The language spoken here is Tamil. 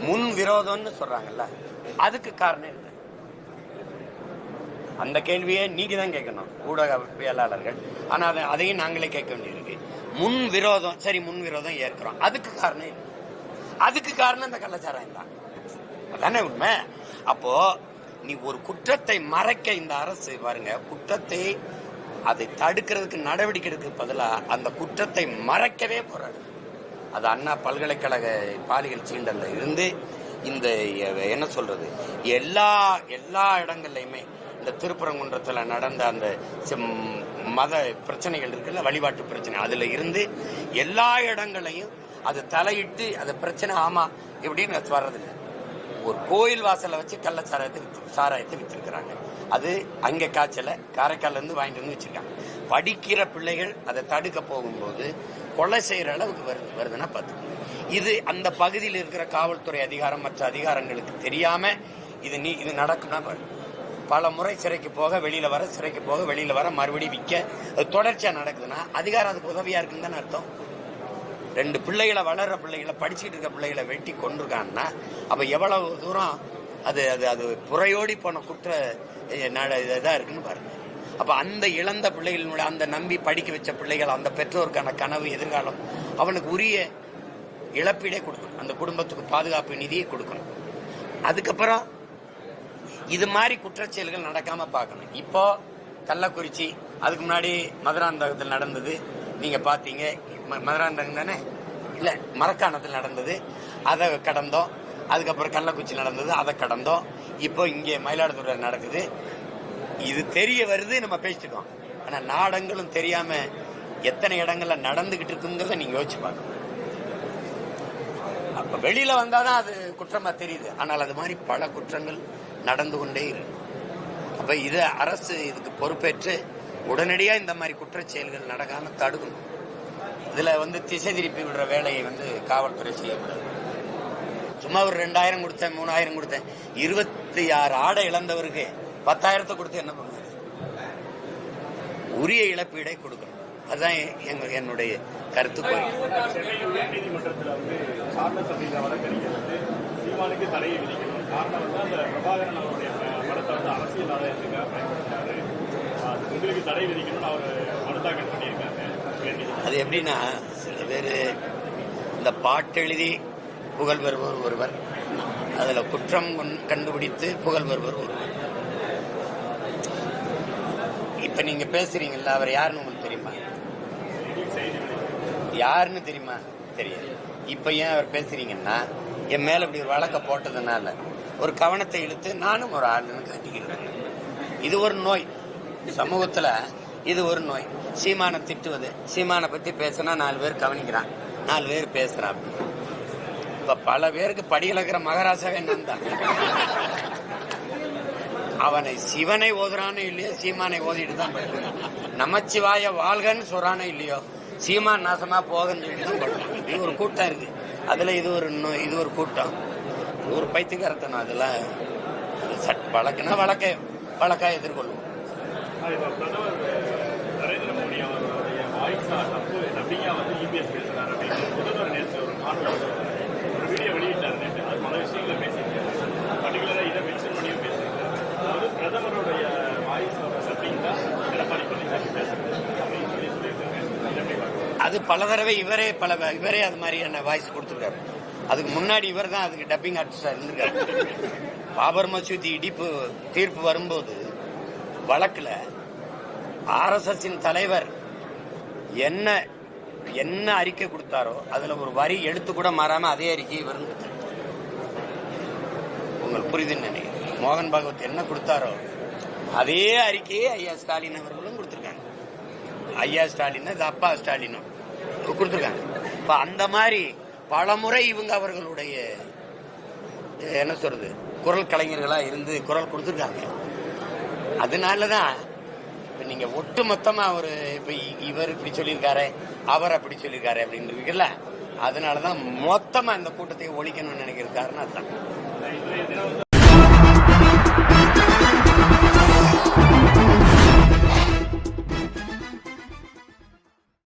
முன் விரோதம்னு சொல்றாங்கல்ல, அதுக்கு காரணம் என்ன? அந்த கேள்வியை நீங்க தான் கேட்கணும், ஊடகவியலாளர்கள். ஆனா அதையும் நாங்களே கேட்க வேண்டியிருக்கு. முன் விரோதம், சரி முன் விரோதம் ஏற்கிறோம், அதுக்கு காரணம் என்ன? அதுக்கு காரணம் இந்த கள்ளச்சாராயம் தான். அதானே உண்மை. அப்போ நீ ஒரு குற்றத்தை மறைக்க இந்த அரசு பாருங்க, குற்றத்தை அதை தடுக்கிறதுக்கு நடவடிக்கை எடுக்க பதிலா அந்த குற்றத்தை மறைக்கவே போறாரு. அது அண்ணா பல்கலைக்கழக பாலியல் சீண்டல்ல இருந்து இந்த என்ன சொல்றது, எல்லா இடங்கள்லயுமே இந்த திருப்பரங்குன்றத்தில் நடந்த அந்த மத பிரச்சனைகள் இருக்குல்ல, வழிபாட்டு பிரச்சனை, அதுல இருந்து எல்லா இடங்களையும் அது தலையிட்டு அது பிரச்சனை ஆமா எப்படின்னு வர்றதில்லை. ஒரு கோயில் வாசலை வச்சு சாராயத்தை வித்திருக்கிறாங்க. அது அங்கே காய்ச்சல காரைக்கால்ல இருந்து வாங்கிட்டு வந்து வச்சிருக்காங்க. படிக்கிற பிள்ளைகள் அதை தடுக்க போகும்போது கொலை செய்யற அளவுக்கு வருதுன்னா பார்த்து, இது அந்த பகுதியில் இருக்கிற காவல்துறை அதிகாரம் மற்ற அதிகாரங்களுக்கு தெரியாம இது நடக்கும்னா பல முறை சிறைக்கு போக வெளியில வர, சிறைக்கு போக வெளியில வர, மறுபடியும் விற்க, அது தொடர்ச்சியா நடக்குதுன்னா அதிகாரம் அதுக்கு உதவியா இருக்குன்னு தானே அர்த்தம். 2 பிள்ளைகளை, வளர்ற பிள்ளைகளை, படிச்சுட்டு இருக்க பிள்ளைகளை வெட்டி கொண்டிருக்காங்கன்னா அப்ப எவ்வளவு தூரம் அது அது அது புறையோடி போன குற்ற இதா இருக்குன்னு பாருங்க. அப்ப அந்த இழந்த பிள்ளைகளுடைய, அந்த நம்பி படிக்க வச்ச பிள்ளைகள், அந்த பெற்றோருக்கான கனவு எதிர்காலம், அவனுக்கு உரிய இழப்பீடே கொடுக்கணும், அந்த குடும்பத்துக்கு பாதுகாப்பு நிதியை கொடுக்கணும். அதுக்கப்புறம் இது மாதிரி குற்றச்செயல்கள் நடக்காம பார்க்கணும். இப்போ கள்ளக்குறிச்சி, அதுக்கு முன்னாடி மதுராந்தகத்தில் நடந்தது நீங்க பாத்தீங்க. மதுராந்தகம் தானே, இல்ல மரக்காணத்தில் நடந்தது, அதை கடந்தோம். அதுக்கப்புறம் கள்ளக்குறிச்சி நடந்தது, அதை கடந்தோம். இப்போ இங்கே மயிலாடுதுறை நடக்குது. இது தெரிய வருது, நம்ம பேசிட்டுக்கோம். ஆனா நாடங்களும் தெரியாம எத்தனை இடங்கள்ல நடந்துகிட்டு இருக்குங்கிறத நீங்க யோசிச்சு பார்க்கணும். அப்ப வெளியில வந்தாதான் அது குற்றமா தெரியுது. ஆனால் அது மாதிரி பல குற்றங்கள் நடந்து கொண்டே இருக்கு. அப்ப இது அரசு இதுக்கு பொறுப்பேற்று உடனடியா இந்த மாதிரி குற்றச் செயல்கள் நடக்காம தடுக்கணும். இதுல திசை திருப்பி விடுற வேலையை காவல்துறை செய்யக்கூடாது. சும்மா ஒரு 2000 கொடுத்தேன், 3000 கொடுத்தேன், 26 ஆடை இழந்தவருக்கு 10,000 கொடுத்து என்ன பண்ணுவாரு? உரிய இழப்பீடை கொடுக்கணும். அதுதான் என்னுடைய கருத்து. அது எப்படின்னா, சில பேர் இந்த பாட்டெழுதி புகழ் பெறுபவர் ஒருவர், அதுல குற்றம் கண்டுபிடித்து புகழ் பெறுபவர் ஒருவர். இப்ப நீங்க பேசுறீங்கல்ல, அவர் யாருன்னு உங்களுக்கு தெரியுமா? யாருன்னு தெரியுமா? தெரியாது. இப்ப ஏன் அவர் பேசுறீங்கன்னா, என் மேல இப்படி ஒரு வழக்க போட்டதுனால ஒரு கவனத்தை இழுத்து நானும் ஒரு ஆளுன்னு காட்டிக்கிறேன். இது ஒரு நோய் சமூகத்துல, இது ஒரு நோய். சீமானை திட்டுவது, சீமானை பத்தி பேசினா 4 பேர் கவனிக்கிறான், 4 பேர் பேசுறான். இப்ப பல பேருக்கு படியிலக்கிற மகாராசாவே என்னந்தான். அவனை சிவனை ஓதுறானோ இல்லையோ, சீமானை ஓதிட்டு தான் நமச்சிவாய வாழ்கன்னு சொல்றானோ இல்லையோ, சீமான் நாசமா போகன்னு சொல்லிட்டு தான் படுறான். இது ஒரு கூட்டம் இருக்கு. அதுல இது ஒரு கூட்டம், ஒரு பைத்தியக்காரத்தனம். அதெல்லாம் வழக்குனா வழக்கா எதிர்கொள்ளும். அது பல தடவை இவரே அது மாதிரியான வாய்ஸ் கொடுத்துருக்காரு. அதுக்கு முன்னாடி இவர் தான் அதுக்கு டப்பிங் ஆர்டிஸ்டா இருந்திருக்காரு. பாபர் மசூதி இடிப்பு தீர்ப்பு வரும்போது வழக்குல RSS தலைவர் என்ன அறிக்கை கொடுத்தாரோ அதுல ஒரு வரி எடுத்து கூட மாறாம அதே அறிக்கை இவர் உங்களுக்கு புரியுதுன்னு நினைக்கிறேன். மோகன் பாகவத் என்ன கொடுத்தாரோ அதே அறிக்கையை ஐயா ஸ்டாலின் அவர்களும் கொடுத்திருக்காங்க. ஐயா ஸ்டாலின், அப்பா ஸ்டாலினும் கொடுத்திருக்காங்க. இப்ப அந்த மாதிரி பல முறை இவங்க அவர்களுடைய என்ன சொல்றது, குரல் கலைஞர்களா இருந்து குரல் கொடுத்திருக்காங்க. அதனாலதான் இப்ப நீங்க ஒட்டு மொத்தமா இப்ப இவர் இப்படி சொல்லியிருக்காரு, அவர் அப்படி சொல்லியிருக்காரு அப்படின்னு இருக்குல்ல, அதனாலதான் மொத்தமா இந்த கூட்டத்தை ஒழிக்கணும்னு நினைக்கிற காரணம் அதுதான்.